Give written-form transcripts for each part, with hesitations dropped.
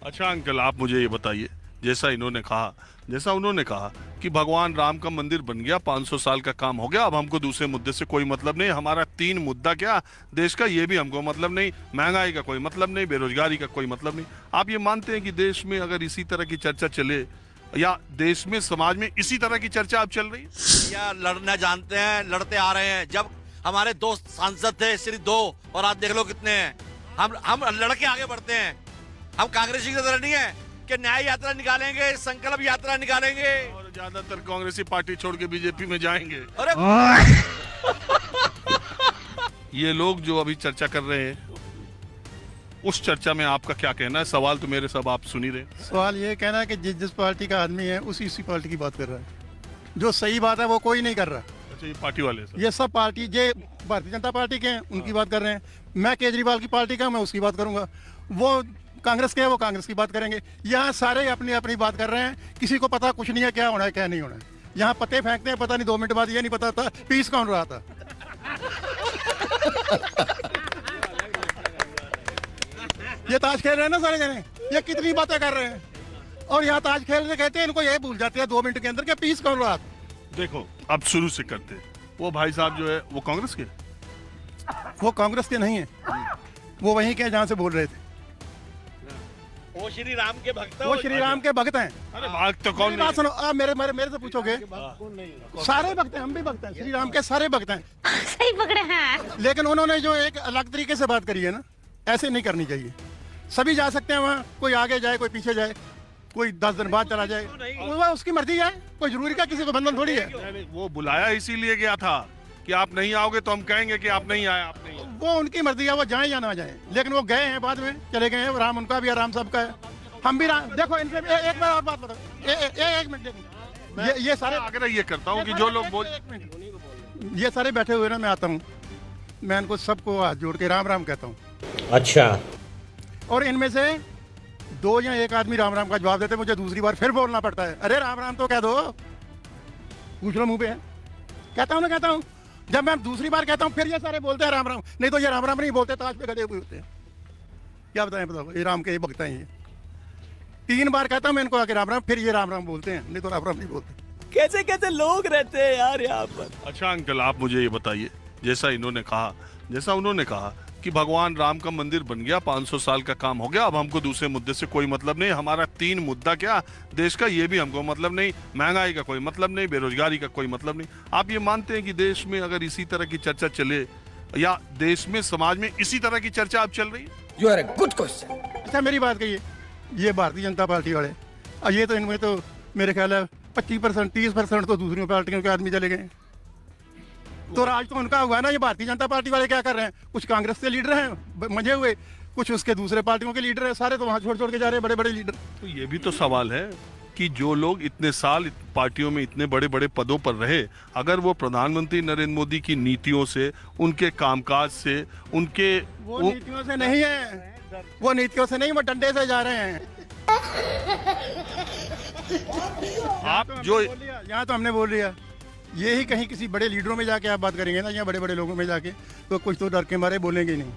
अच्छा अंकल, आप मुझे ये बताइए, जैसा उन्होंने कहा कि भगवान राम का मंदिर बन गया, 500 साल का काम हो गया, अब हमको दूसरे मुद्दे से कोई मतलब नहीं, हमारा 3 मुद्दा क्या देश का, ये भी हमको मतलब नहीं, महंगाई का कोई मतलब नहीं, बेरोजगारी का कोई मतलब नहीं। आप ये मानते हैं कि देश में अगर इसी तरह की चर्चा चले, या देश में समाज में इसी तरह की चर्चा अब चल रही है? या लड़ना जानते हैं, लड़ते आ रहे हैं। जब हमारे दोस्त सांसद थे सिर्फ 2, और आज देख लो कितने हैं। हम लड़के आगे बढ़ते हैं। हम कांग्रेसी की तरह नहीं है कि न्याय यात्रा निकालेंगे, संकल्प यात्रा निकालेंगे। और ज्यादातर कांग्रेसी पार्टी छोड़ के बीजेपी में जाएंगे। अरे ये लोग जो अभी चर्चा कर रहे हैं, उस चर्चा में आपका क्या कहना है? सवाल तो मेरे सब आप सुन ही रहे हैं। सवाल ये कहना है कि जिस जिस पार्टी का आदमी है उसी पार्टी की बात कर रहा है। जो सही बात है वो कोई नहीं कर रहा। अच्छा, ये पार्टी वाले सब? ये सब पार्टी ये भारतीय जनता पार्टी के हैं, उनकी बात कर रहे हैं। मैं केजरीवाल की पार्टी का, मैं उसकी बात करूंगा। वो कांग्रेस के हैं, वो कांग्रेस की बात करेंगे। यहाँ सारे अपनी अपनी बात कर रहे हैं। किसी को पता कुछ नहीं है क्या होना है क्या नहीं होना है। यहाँ पत्ते फेंकते हैं, पता नहीं 2 मिनट बाद ये नहीं पता था पीस कौन रहा था। ये ताश खेल रहे हैं ना सारे जने, ये कितनी बातें कर रहे हैं। और यहाँ ताश खेलने कहते हैं, इनको ये भूल जाते हैं 2 मिनट के अंदर कि पीस कौन रहा था। देखो, अब शुरू से करते हैं। वो भाई साहब जो है वो कांग्रेस के? वो कांग्रेस के नहीं है, वो वहीं के जहाँ से बोल रहे थे। वो श्री राम के भक्त वो श्री राम के भक्त हैं। अरे भाग तो कौन मेरी बात सुनो, आप मेरे से पूछोगे, सारे भक्त हैं, हम भी भक्त हैं, श्री राम के सारे भक्त हैं। सही पकड़े हैं। लेकिन उन्होंने जो एक अलग तरीके से बात करी है ना, ऐसे नहीं करनी चाहिए। सभी जा सकते हैं वहाँ, कोई आगे जाए कोई पीछे जाए, कोई 10 दिन बाद चला जाए, वो उसकी मर्जी है। कोई जरूरी का किसी को बंधन थोड़ी है। वो बुलाया इसीलिए गया था कि आप नहीं आओगे तो हम कहेंगे कि आप नहीं आए, आप नहीं आए। वो उनकी मर्जी है, वो जाए या ना जाए। लेकिन वो गए हैं, बाद में चले गए हैं। राम उनका भी है, राम सबका है, हम भी राम। देखो इनसे एक बार और बात बताओ, एक मिनट देखो। ये सारे आग्रह ये करता हूँ कि जो लोग बोल, ये सारे बैठे हुए ना, मैं आता हूँ, मैं इनको सबको हाथ जोड़ के राम राम कहता हूँ। अच्छा। और इनमें से 2 या 1 आदमी राम राम का जवाब देते, मुझे दूसरी बार फिर बोलना पड़ता है। अरे राम राम तो कह दो, पूछ लो मुंह पे है। कहता हूँ। जब मैं दूसरी बार कहता हूँ फिर ये सारे बोलते हैं राम राम। नहीं तो ये राम राम नहीं बोलते, ताश पे गधे हुए होते हैं। क्या बताएं, बताओ, ये राम के ये भक्त हैं। ये 3 बार कहता हूँ मैं इनको आके राम राम, फिर ये राम राम बोलते हैं, नहीं तो राम राम नहीं बोलते। कैसे कैसे लोग रहते हैं यार यहाँ पर। अच्छा अंकल, आप मुझे ये बताइए, जैसा उन्होंने कहा कि भगवान राम का मंदिर बन गया, 500 साल का काम हो गया, अब हमको दूसरे मुद्दे से कोई मतलब नहीं, हमारा 3 मुद्दा क्या देश का, ये भी हमको मतलब नहीं, महंगाई का कोई मतलब नहीं, बेरोजगारी का कोई मतलब नहीं। आप ये मानते हैं कि देश में अगर इसी तरह की चर्चा चले, या देश में समाज में इसी तरह की चर्चा अब चल रही है? You are a good question. अच्छा मेरी बात कहिए, ये भारतीय जनता पार्टी वाले, और ये तो इनमें तो मेरे ख्याल है 25% 30% तो दूसरी पार्टियों के आदमी चले गए। तो राज तो उनका हुआ ना। ये भारतीय जनता पार्टी वाले क्या कर रहे हैं? कुछ कांग्रेस के लीडर हैं मजे हुए, कुछ उसके दूसरे पार्टियों के लीडर हैं, सारे तो वहां छोड़ के जा रहे हैं, बड़े बड़े लीडर। तो ये भी तो सवाल है कि जो लोग इतने साल पार्टियों में इतने बड़े बड़े पदों पर रहे, अगर वो प्रधानमंत्री नरेंद्र मोदी की नीतियों से, उनके कामकाज से, उनके वो नीतियों से नहीं है, वो नीतियों से नहीं, वो डंडे से जा रहे हैं। आप जो यहाँ तो हमने बोल लिया, ये ही कहीं किसी बड़े लीडरों में जाके आप बात करेंगे ना, या बड़े बड़े लोगों में जाके, तो कुछ तो डर के मारे बोलेंगे नहीं,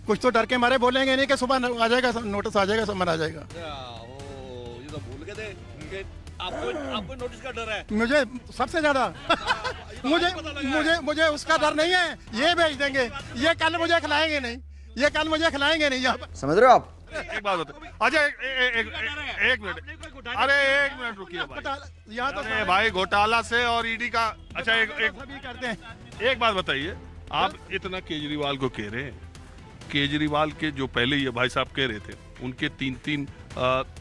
कुछ तो डर के मारे बोलेंगे नहीं कि सुबह आ जाएगा नोटिस, आ जाएगा, समन आ जाएगा। ये तो भूल गए थे कि आपको नोटिस का डर है। मुझे सबसे ज्यादा मुझे उसका डर नहीं है। ये भेज देंगे, ये कल मुझे खिलाएंगे नहीं, ये कल मुझे खिलाएंगे नहीं। यहाँ पर समझ रहे हो आप। एक बात बताओ, अच्छा एक मिनट, अरे 1 मिनट रुकिए भाई। यहाँ तो अरे भाई, घोटाला से और ईडी का, अच्छा सभी करते हैं। एक बात बताइए, आप इतना केजरीवाल को कह रहे हैं, केजरीवाल के जो पहले ये भाई साहब कह रहे थे, उनके 3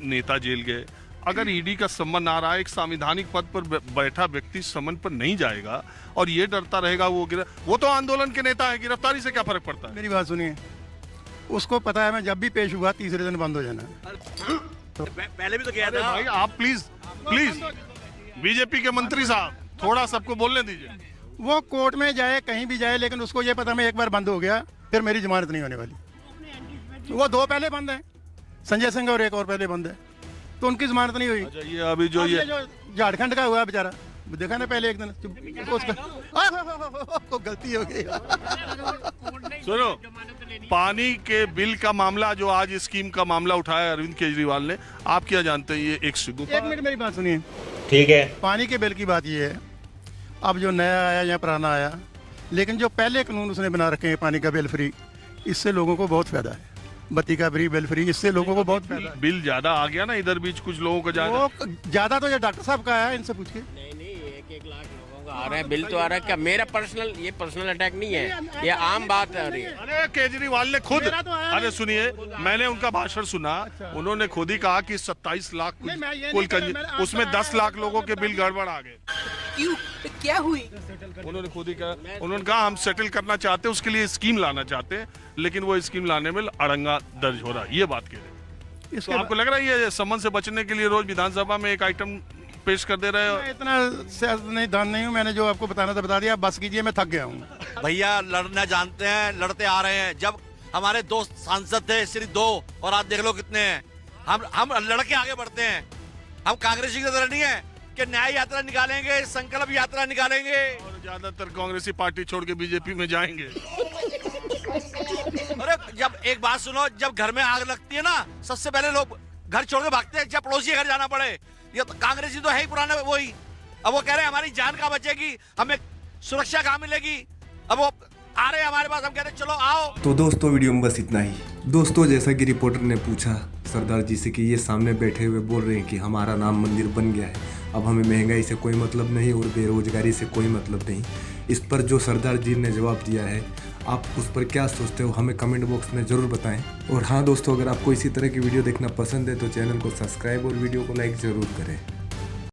नेता जेल गए। अगर ईडी का सम्मन आ रहा है, एक संवैधानिक पद पर बैठा व्यक्ति सम्मन पर नहीं जाएगा और ये डरता रहेगा वो तो आंदोलन के नेता है, गिरफ्तारी से क्या फर्क पड़ता है? मेरी बात सुनिए, उसको पता है मैं जब भी पेश हुआ तीसरे दिन बंद हो जाना। तो पहले भी तो गया अरे था भाई, आप प्लीज बीजेपी के मंत्री साहब, थोड़ा सबको बोलने दीजिए। वो कोर्ट में जाए, कहीं भी जाए, लेकिन उसको ये पता मैं एक बार बंद हो गया फिर मेरी जमानत नहीं होने वाली। वो 2 पहले बंद है, संजय सिंह, और एक और पहले बंद है, तो उनकी जमानत नहीं हुई। अच्छा, ये अभी जो ये जो झारखंड का हुआ बेचारा, देखा ना पहले एक दिन उसको गलती हो गई। सुनो, पानी के बिल का मामला जो आज स्कीम का मामला उठाया अरविंद केजरीवाल ने, आप क्या जानते हैं ये एक शिगुफा? एक मिनट मेरी बात सुनिए। ठीक है। पानी के बिल की बात ये है, अब जो नया आया या पुराना आया, लेकिन जो पहले कानून उसने बना रखे हैं पानी का बिल फ्री, इससे लोगों को बहुत फायदा है। बत्ती का फ्री, बिल फ्री, इससे लोगों को बहुत फायदा है। बिल ज्यादा आ गया ना इधर बीच कुछ लोगों का ज्यादा। वो ज्यादा तो ये डॉक्टर साहब का है, इनसे पूछ के। नहीं 1-1 लाख लोगों का आ रहा है बिल तो आ रहा है। क्या मेरा पर्सनल अटैक नहीं है, ये आम बात है रही है। अरे केजरीवाल ने खुद, मेरा तो आया अरे नहीं। सुनिए, मैंने उनका भाषण सुना, उन्होंने खुद ही कहा कि 27 लाख नहीं, मैं ये कुल नहीं कह रहा, मैंने आपका उसमें 10 लाख लोगों के बिल गड़बड़ आ गए। क्यों? क्या हुई? उन्होंने खुद ही कहा, उन्होंने कहा हम सेटल करना चाहते हैं, उसके लिए स्कीम लाना चाहते हैं, लेकिन वो स्कीम लाने में अड़ंगा दर्ज हो रहा है, ये बात कह रहे हैं। तो इसके आपको लग रहा है ये समन से बचने के लिए रोज विधानसभा में एक आइटम पेश कर दे रहे हो? मैं इतना सियासतदान नहीं हूँ, मैंने जो आपको बताना था बता दिया, बस कीजिए, मैं थक गया हूँ। भैया लड़ना जानते हैं, लड़ते आ रहे हैं। जब हमारे दोस्त सांसद थे सिर्फ 2 और आज देख लो कितने हैं। हम लड़के आगे बढ़ते हैं। हम कांग्रेसी की तरह नहीं है कि न्याय यात्रा निकालेंगे, संकल्प यात्रा निकालेंगे। और ज्यादातर कांग्रेसी पार्टी छोड़ के बीजेपी में जाएंगे। अरे जब एक बात सुनो, जब घर में आग लगती है ना, सबसे पहले लोग घर छोड़ के भागते हैं, जब पड़ोसी के घर जाना पड़े। ये तो कांग्रेसी तो है ही पुराने वही। अब वो कह रहे हैं हमारी जान कहाँ बचेगी, हमें सुरक्षा कहाँ मिलेगी। अब वो आ रहे हैं हमारे पास, हम कहते हैं चलो आओ। तो दोस्तों वीडियो में बस इतना ही। दोस्तों जैसा कि रिपोर्टर ने पूछा सरदार जी से कि ये सामने बैठे हुए बोल रहे हैं कि हमारा नाम मंदिर बन गया है, अब हमें महंगाई से कोई मतलब नहीं और बेरोजगारी से कोई मतलब नहीं। इस पर जो सरदार जी ने जवाब दिया है, आप उस पर क्या सोचते हो हमें कमेंट बॉक्स में ज़रूर बताएं। और हाँ दोस्तों, अगर आपको इसी तरह की वीडियो देखना पसंद है तो चैनल को सब्सक्राइब और वीडियो को लाइक ज़रूर करें।